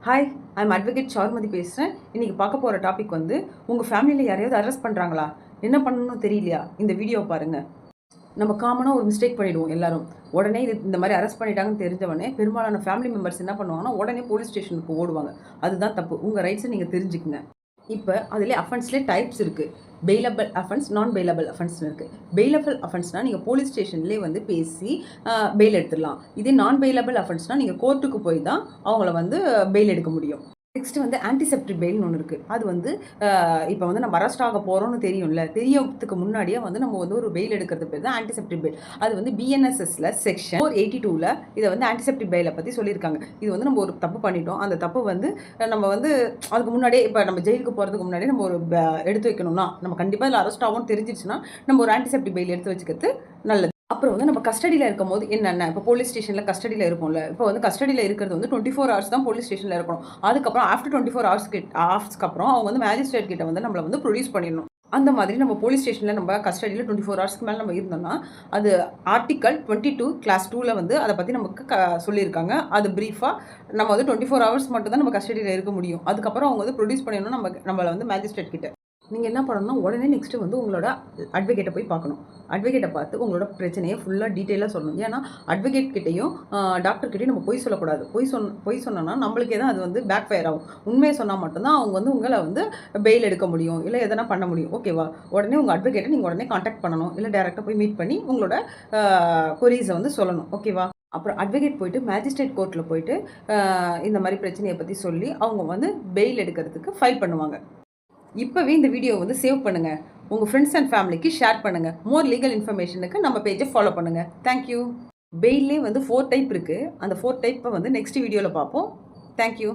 Hi, I'm advocate Charumathi பேசுகிறேன். இன்றைக்கி பார்க்க போகிற டாபிக் வந்து உங்கள் ஃபேமிலியில் யாரையாவது அரெஸ்ட் பண்ணுறாங்களா, என்ன பண்ணணும்னு தெரியலையா, இந்த வீடியோ பாருங்கள். நம்ம காமனாக ஒரு மிஸ்டேக் பண்ணிவிடுவோம் எல்லாரும். உடனே இந்த மாதிரி அரெஸ்ட் பண்ணிட்டாங்கன்னு தெரிஞ்சவொடனே பெரும்பாலான ஃபேமிலி மெம்பர்ஸ் என்ன பண்ணுவாங்கன்னா உடனே போலீஸ் ஸ்டேஷனுக்கு ஓடுவாங்க. அதுதான் தப்பு. உங்கள் ரைட்ஸை நீங்கள் தெரிஞ்சுக்குங்க. இப்போ அதிலே அஃபென்ஸ்லேயே டைப்ஸ் இருக்குது. பெயிலபிள் அஃபென்ஸ், நான் பெயிலபிள் அஃபென்ஸ்னு இருக்குது. பெயிலபிள் அஃபென்ஸ்னால் நீங்கள் போலீஸ் ஸ்டேஷன்லேயே வந்து பேசி பெயில் எடுத்துடலாம். இதே நான் பெயிலபிள் அஃபென்ஸ்னால் நீங்கள் கோர்ட்டுக்கு போய் தான் அவங்கள வந்து பெயில் எடுக்க முடியும். நெக்ஸ்ட்டு வந்து ஆன்டிசெப்டிக் பெயில்னு ஒன்று இருக்குது. அது வந்து இப்போ வந்து நம்ம அரெஸ்ட் ஆக போகிறோம்னு தெரியும்ல, தெரியறதுக்கு முன்னாடியே வந்து நம்ம வந்து ஒரு பெயில் எடுக்கிறது பேர் தான் ஆன்டிசெப்டிக் பெயில். அது வந்து பிஎன்எஸ்எஸ்ல செக்ஷன் 482ல் இதை வந்து ஆன்டிசெப்டிக் பெயிலை பற்றி சொல்லியிருக்காங்க. இது வந்து நம்ம ஒரு தப்பு பண்ணிட்டோம், அந்த தப்பு வந்து நம்ம வந்து அதுக்கு முன்னாடியே இப்போ நம்ம ஜெயிலுக்கு போகிறதுக்கு முன்னாடியே நம்ம ஒரு எடுத்து வைக்கணும்னா, நம்ம கண்டிப்பாக இதில் அரெஸ்ட் ஆகும்னு தெரிஞ்சிருச்சுன்னா நம்ம ஒரு ஆன்டிசெப்டிக் பெயில் எடுத்து வச்சுக்கிறது நல்லது. அப்புறம் வந்து நம்ம கஸ்டடியில் இருக்கும்போது என்னென்ன, இப்போ போலீஸ் ஸ்டேஷனில் கஸ்டடியில் இருப்போம்ல, இப்போ வந்து கஸ்டடியில் இருக்கிறது வந்து 24 ஹவர்ஸ் தான் போலீஸ் ஸ்டேஷனில் இருக்கணும். அதுக்கப்புறம் ஆஃப்டர் 24 ஹவர்ஸ்க்கு அப்புறம் அவங்க வந்து மேஜிஸ்ட்ரேட் கிட்ட வந்து நம்மளை வந்து ப்ரொடியூஸ் பண்ணிடணும். அந்த மாதிரி நம்ம போலீஸ் ஸ்டேஷனில் நம்ம கஸ்டடியில் 24 ஹவர்ஸ்க்கு மேலே நம்ம இருந்தோம்னா அது ஆர்டிக்கல் 22 கிளாஸ் 2ல் வந்து அதை பற்றி நமக்கு சொல்லியிருக்காங்க. அது ப்ரீஃபாக நம்ம வந்து 24 ஹவர்ஸ் மட்டும் தான் நம்ம கஸ்டடியில் இருக்க முடியும். அதுக்கப்புறம் அவங்க வந்து ப்ரொடியூஸ் பண்ணிடணும் நம்மளை வந்து மேஜிஸ்ட்ரேட் கிட்ட. நீங்கள் என்ன பண்ணணும்னா உடனே நெக்ஸ்ட்டு வந்து உங்களோட அட்வொகேட்டை போய் பார்க்கணும். அட்வொகேட்டை பார்த்து உங்களோட பிரச்சனையை ஃபுல்லாக டீட்டெயிலாக சொல்லணும். ஏன்னா அட்வொகேட் கிட்டேயும் டாக்டர்கிட்டையும் நம்ம பொய் சொல்லக்கூடாது. பொய் சொன்னோன்னா நம்மளுக்கே தான் அது வந்து பேக் ஃபயர் ஆகும். உண்மையை சொன்னால் மட்டும்தான் அவங்க வந்து உங்களை வந்து பெயில் எடுக்க முடியும், இல்லை எதனா பண்ண முடியும். ஓகேவா? உடனே உங்கள் அட்வொகேட்டை நீங்கள் உடனே காண்டாக்ட் பண்ணணும், இல்லை டேரெக்டாக போய் மீட் பண்ணி உங்களோட கொரீஸை வந்து சொல்லணும். ஓகேவா? அப்புறம் அட்வொகேட் போயிட்டு மேஜிஸ்ட்ரேட் கோர்ட்டில் போயிட்டு இந்த மாதிரி பிரச்சனையை பற்றி சொல்லி அவங்க வந்து பெயில் எடுக்கிறதுக்கு ஃபைல் பண்ணுவாங்க. இப்போவே இந்த வீடியோ வந்து சேவ் பண்ணுங்கள், உங்கள் ஃப்ரெண்ட்ஸ் அண்ட் ஃபேமிலிக்கு ஷேர் பண்ணுங்கள். மோர் லீகல் இன்ஃபர்மேஷனுக்கு நம்ம பேஜை ஃபாலோ பண்ணுங்கள். தேங்க்யூ. பெயிலே வந்து 4 டைப் இருக்குது. அந்த 4 டைப்பை வந்து நெக்ஸ்ட் வீடியோவில் பார்ப்போம். தேங்க்யூ.